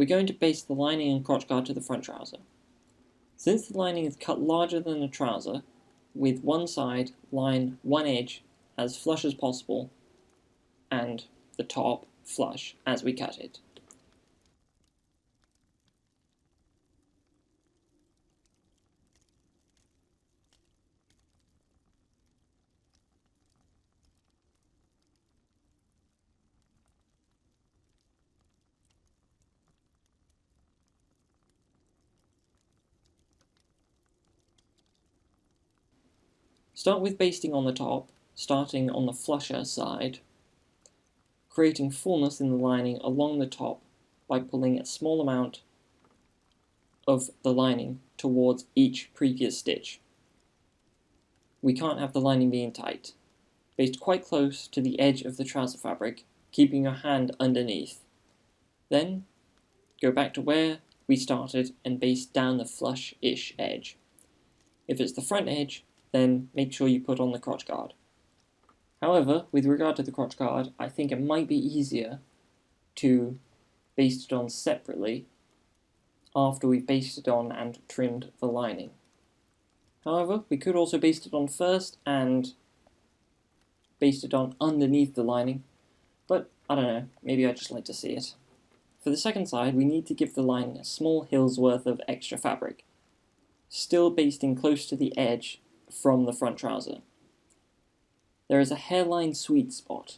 we're going to baste the lining and crotch guard to the front trouser. Since the lining is cut larger than the trouser, with one side line one edge as flush as possible and the top flush as we cut it. Start with basting on the top, starting on the flusher side, creating fullness in the lining along the top by pulling a small amount of the lining towards each previous stitch. We can't have the lining being tight. Baste quite close to the edge of the trouser fabric, keeping your hand underneath. Then, go back to where we started and baste down the flush-ish edge. If it's the front edge, then make sure you put on the crotch guard. However, with regard to the crotch guard, I think it might be easier to baste it on separately after we've basted on and trimmed the lining. However, we could also baste it on first and baste it on underneath the lining, but I don't know, maybe I just like to see it. For the second side, we need to give the lining a small hill's worth of extra fabric, still basting close to the edge from the front trouser. There is a hairline sweet spot.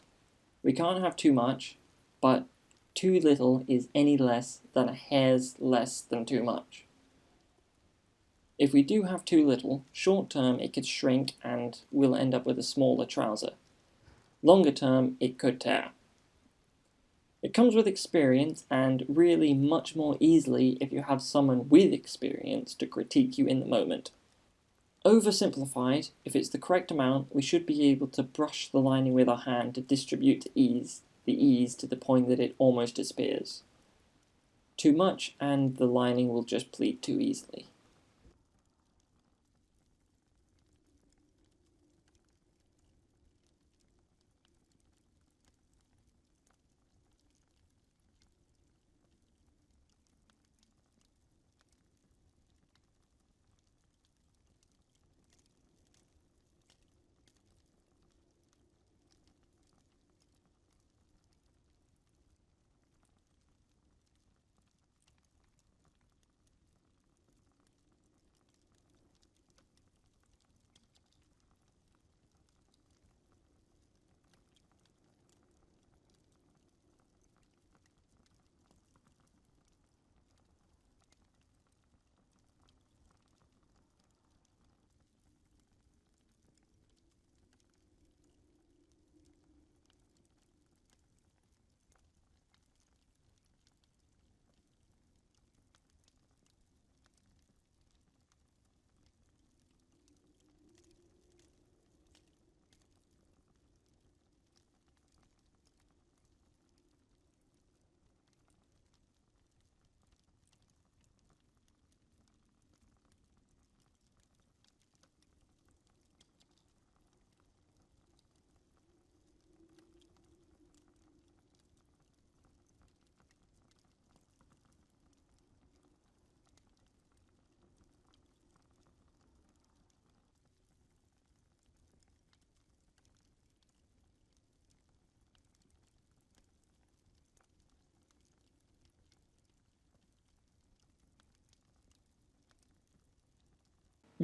We can't have too much, but too little is any less than a hair's less than too much. If we do have too little, short term it could shrink and we'll end up with a smaller trouser. Longer term it could tear. It comes with experience and really much more easily if you have someone with experience to critique you in the moment. Oversimplified, if it's the correct amount, we should be able to brush the lining with our hand to distribute the ease to the point that it almost disappears. Too much and the lining will just pleat too easily.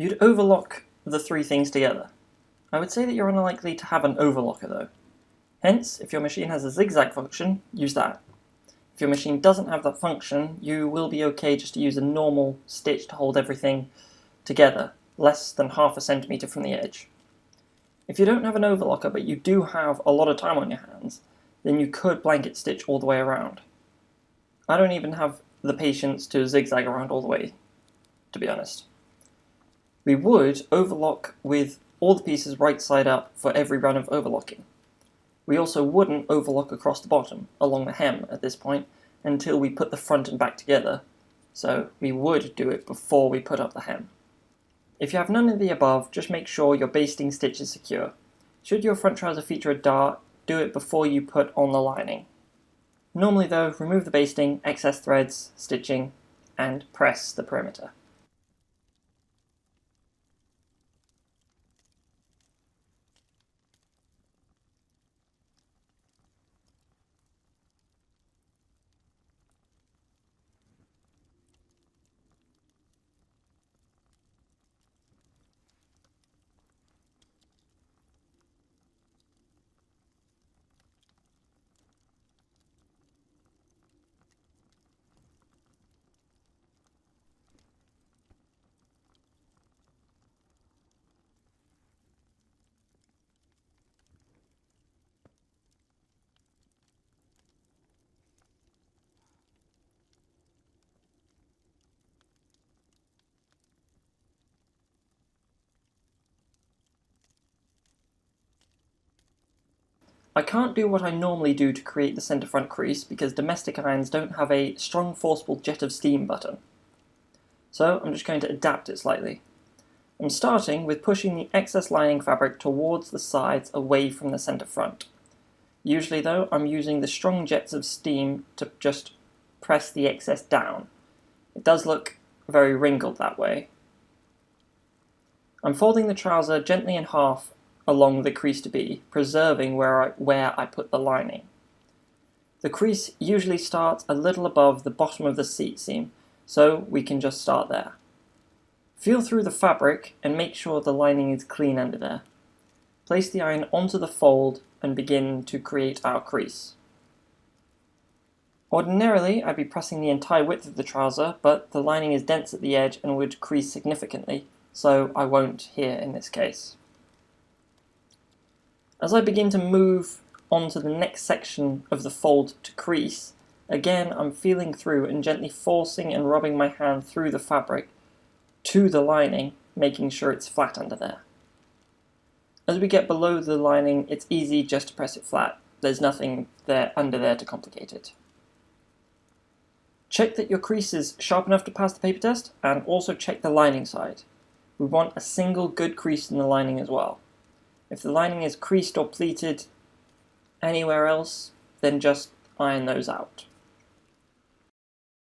You'd overlock the three things together. I would say that you're unlikely to have an overlocker though. Hence, if your machine has a zigzag function, use that. If your machine doesn't have that function, you will be okay just to use a normal stitch to hold everything together, less than half a centimetre from the edge. If you don't have an overlocker but you do have a lot of time on your hands, then you could blanket stitch all the way around. I don't even have the patience to zigzag around all the way, to be honest. We would overlock with all the pieces right side up for every run of overlocking. We also wouldn't overlock across the bottom, along the hem at this point, until we put the front and back together, so we would do it before we put up the hem. If you have none of the above, just make sure your basting stitch is secure. Should your front trouser feature a dart, do it before you put on the lining. Normally though, remove the basting, excess threads, stitching, and press the perimeter. I can't do what I normally do to create the centre front crease because domestic irons don't have a strong forcible jet of steam button. So I'm just going to adapt it slightly. I'm starting with pushing the excess lining fabric towards the sides away from the centre front. Usually though, I'm using the strong jets of steam to just press the excess down. It does look very wrinkled that way. I'm folding the trouser gently in half along the crease to be, preserving where I put the lining. The crease usually starts a little above the bottom of the seat seam, so we can just start there. Feel through the fabric and make sure the lining is clean under there. Place the iron onto the fold and begin to create our crease. Ordinarily, I'd be pressing the entire width of the trouser, but the lining is dense at the edge and would crease significantly, so I won't here in this case. As I begin to move onto the next section of the fold to crease, again I'm feeling through and gently forcing and rubbing my hand through the fabric to the lining, making sure it's flat under there. As we get below the lining, it's easy just to press it flat. There's nothing there under there to complicate it. Check that your crease is sharp enough to pass the paper test, and also check the lining side. We want a single good crease in the lining as well. If the lining is creased or pleated anywhere else, then just iron those out.